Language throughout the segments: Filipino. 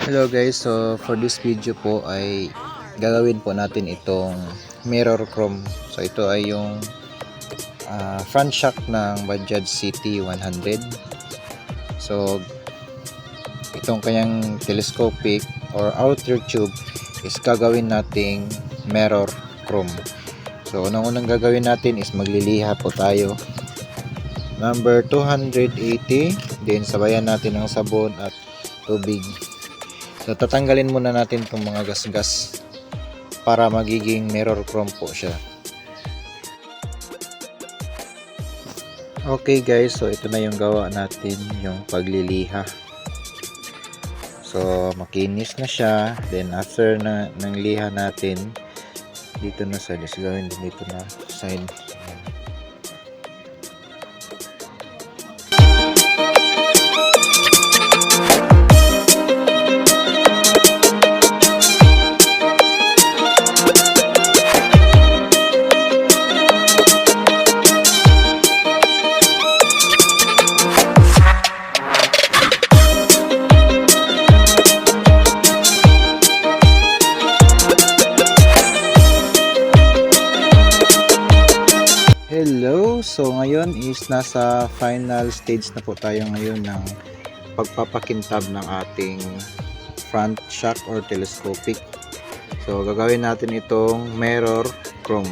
Hello guys, so for this video po ay gagawin po natin itong mirror chrome. So ito ay yung front shock ng Bajaj CT100. So itong kanyang telescopic or outer tube is gagawin nating mirror chrome. So unang-unang gagawin natin is magliliha po tayo. Number 280, then sabayan natin ng sabon at tubig. So tatanggalin muna natin itong mga gas-gas para magiging mirror chrome po siya. Okay guys, so ito na yung gawa natin, yung pagliliha. So makinis na siya. Then after ng liha natin, dito na sa gawin din dito na side. Hello! So ngayon is nasa final stage na po tayo ngayon ng pagpapakintab ng ating front shock or telescopic. So gagawin natin itong mirror chrome.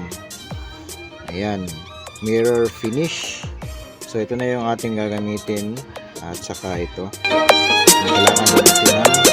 Ayan, mirror finish. So ito na yung ating gagamitin at saka ito. Kailangan din natin ng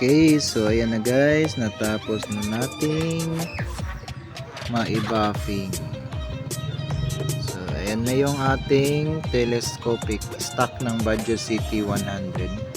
Okay, so ayan na guys, natapos na nating maibuffing. So ayan na yung ating telescopic stock ng Bajaj CT100.